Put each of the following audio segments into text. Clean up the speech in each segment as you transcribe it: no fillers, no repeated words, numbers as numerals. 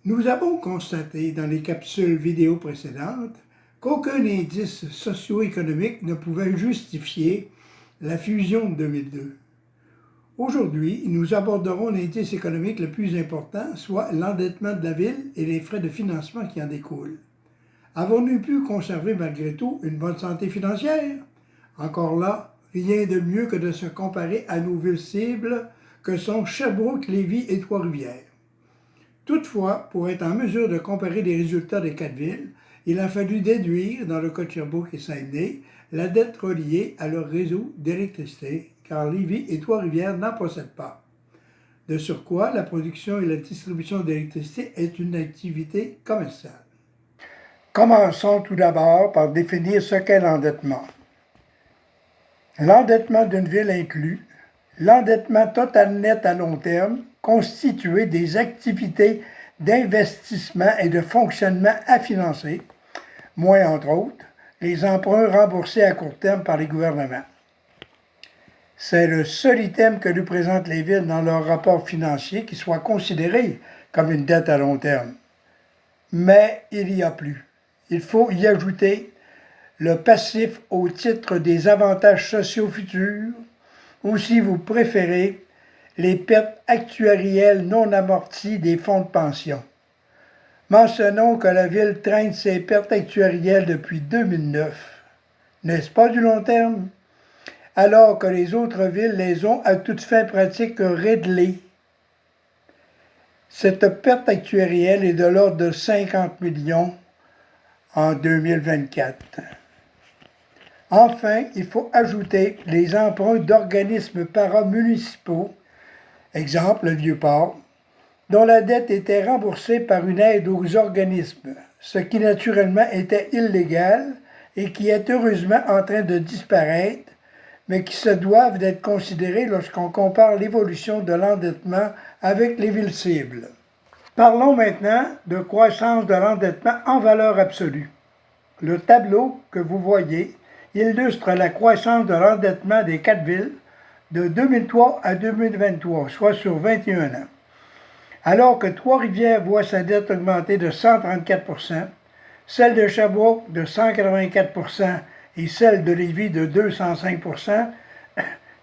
Nous avons constaté dans les capsules vidéo précédentes qu'aucun indice socio-économique ne pouvait justifier la fusion de 2002. Aujourd'hui, nous aborderons l'indice économique le plus important, soit l'endettement de la ville et les frais de financement qui en découlent. Avons-nous pu conserver malgré tout une bonne santé financière? Encore là, rien de mieux que de se comparer à nos villes cibles que sont Sherbrooke, Lévis et Trois-Rivières. Toutefois, pour être en mesure de comparer les résultats des quatre villes, il a fallu déduire, dans le cas de Sherbrooke et Saguenay, la dette reliée à leur réseau d'électricité, car Lévis et Trois-Rivières n'en possèdent pas. De surcroît, la production et la distribution d'électricité est une activité commerciale. Commençons tout d'abord par définir ce qu'est l'endettement. L'endettement d'une ville inclut l'endettement total net à long terme, constitué des activités d'investissement et de fonctionnement à financer, moins entre autres, les emprunts remboursés à court terme par les gouvernements. C'est le seul item que nous présentent les villes dans leur rapport financier qui soit considéré comme une dette à long terme. Mais il y a plus. Il faut y ajouter le passif au titre des avantages sociaux futurs, ou si vous préférez, les pertes actuarielles non amorties des fonds de pension. Mentionnons que la Ville traîne ses pertes actuarielles depuis 2009. N'est-ce pas du long terme? Alors que les autres villes les ont à toute fin pratique réglées. Cette perte actuarielle est de l'ordre de 50 millions en 2024. Enfin, il faut ajouter les emprunts d'organismes paramunicipaux, exemple le Vieux-Port, dont la dette était remboursée par une aide aux organismes, ce qui naturellement était illégal et qui est heureusement en train de disparaître, mais qui se doivent d'être considérés lorsqu'on compare l'évolution de l'endettement avec les villes cibles. Parlons maintenant de croissance de l'endettement en valeur absolue. Le tableau que vous voyez illustre la croissance de l'endettement des quatre villes de 2003 à 2023, soit sur 21 ans. Alors que Trois-Rivières voit sa dette augmenter de 134 %, celle de Sherbrooke de 184 % et celle de Lévis de 205 %,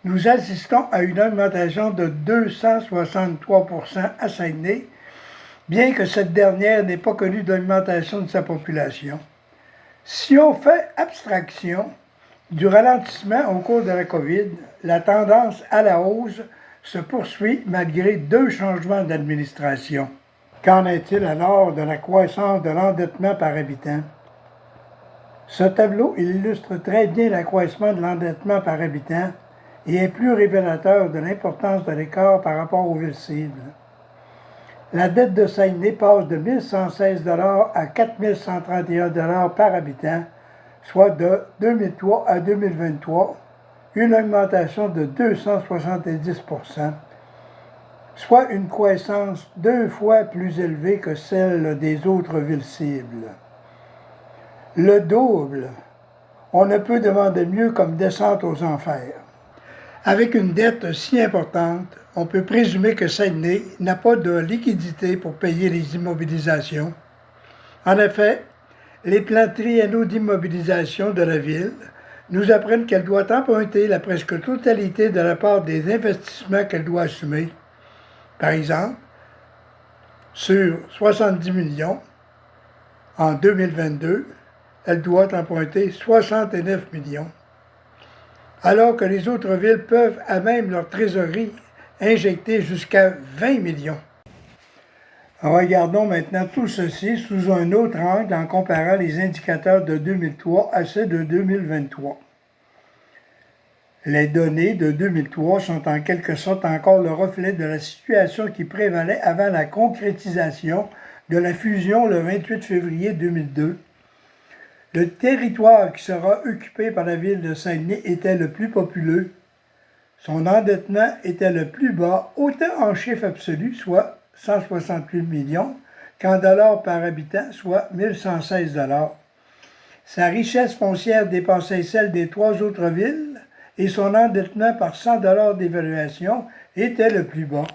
nous assistons à une augmentation de 263 % à Saguenay, bien que cette dernière n'ait pas connu d'augmentation de sa population. Si on fait abstraction du ralentissement au cours de la COVID, la tendance à la hausse se poursuit malgré 2 changements d'administration. Qu'en est-il alors de la croissance de l'endettement par habitant? Ce tableau illustre très bien l'accroissement de l'endettement par habitant et est plus révélateur de l'importance de l'écart par rapport aux villes cibles. La dette de Saguenay passe de 1 116 $ à 4 131 $ par habitant, soit de 2003 à 2023, une augmentation de 270 %, soit une croissance 2 fois plus élevée que celle des autres villes cibles. Le double, on ne peut demander mieux comme descente aux enfers. Avec une dette si importante, on peut présumer que Saguenay n'a pas de liquidité pour payer les immobilisations. En effet, les plans triennaux d'immobilisation de la ville nous apprennent qu'elle doit emprunter la presque totalité de la part des investissements qu'elle doit assumer. Par exemple, sur 70 millions, en 2022, elle doit emprunter 69 millions. Alors que les autres villes peuvent, à même leur trésorerie, injecter jusqu'à 20 millions. Regardons maintenant tout ceci sous un autre angle en comparant les indicateurs de 2003 à ceux de 2023. Les données de 2003 sont en quelque sorte encore le reflet de la situation qui prévalait avant la concrétisation de la fusion le 28 février 2002. Le territoire qui sera occupé par la ville de Saguenay était le plus populeux. Son endettement était le plus bas, autant en chiffre absolu, soit 168 millions, qu'en dollars par habitant, soit 1116 $. Sa richesse foncière dépassait celle des 3 autres villes et son endettement par 100 $ d'évaluation était le plus bas.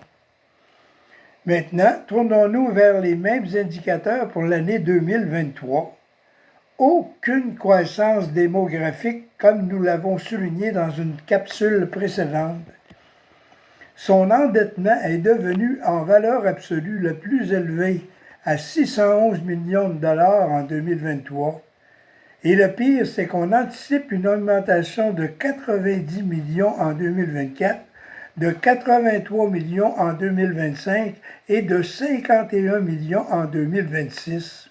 Maintenant, tournons-nous vers les mêmes indicateurs pour l'année 2023. Aucune croissance démographique comme nous l'avons souligné dans une capsule précédente. Son endettement est devenu en valeur absolue le plus élevé à 611 millions de dollars en 2023. Et le pire, c'est qu'on anticipe une augmentation de 90 millions en 2024, de 83 millions en 2025 et de 51 millions en 2026.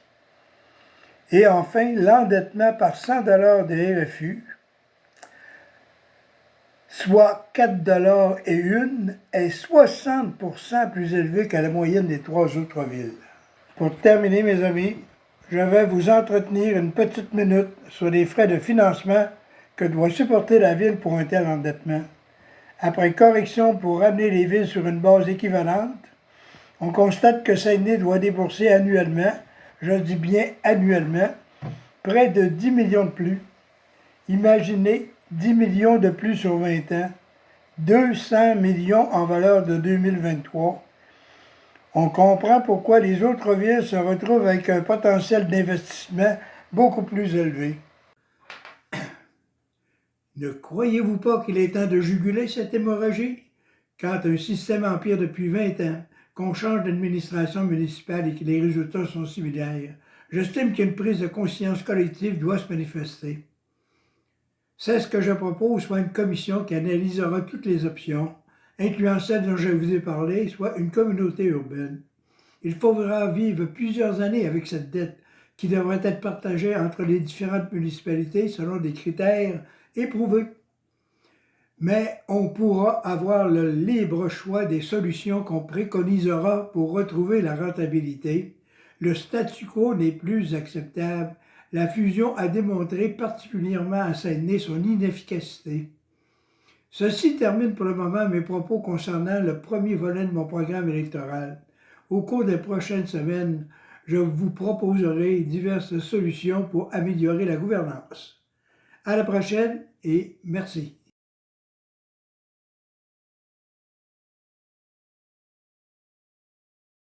Et enfin, l'endettement par 100 $ de RFU, soit 4 $ et une, est 60% plus élevé que la moyenne des 3 autres villes. Pour terminer, mes amis, je vais vous entretenir une petite minute sur les frais de financement que doit supporter la ville pour un tel endettement. Après correction pour ramener les villes sur une base équivalente, on constate que Saguenay doit débourser annuellement, je dis bien annuellement, près de 10 millions de plus. Imaginez 10 millions de plus sur 20 ans, 200 millions en valeur de 2023. On comprend pourquoi les autres villes se retrouvent avec un potentiel d'investissement beaucoup plus élevé. Ne croyez-vous pas qu'il est temps de juguler cette hémorragie? Quand un système empire depuis 20 ans, qu'on change d'administration municipale et que les résultats sont similaires, j'estime qu'une prise de conscience collective doit se manifester. C'est ce que je propose, soit une commission qui analysera toutes les options, incluant celle dont je vous ai parlé, soit une communauté urbaine. Il faudra vivre plusieurs années avec cette dette qui devrait être partagée entre les différentes municipalités selon des critères éprouvés. Mais on pourra avoir le libre choix des solutions qu'on préconisera pour retrouver la rentabilité. Le statu quo n'est plus acceptable. La fusion a démontré particulièrement à Saguenay son inefficacité. Ceci termine pour le moment mes propos concernant le premier volet de mon programme électoral. Au cours des prochaines semaines, je vous proposerai diverses solutions pour améliorer la gouvernance. À la prochaine et merci.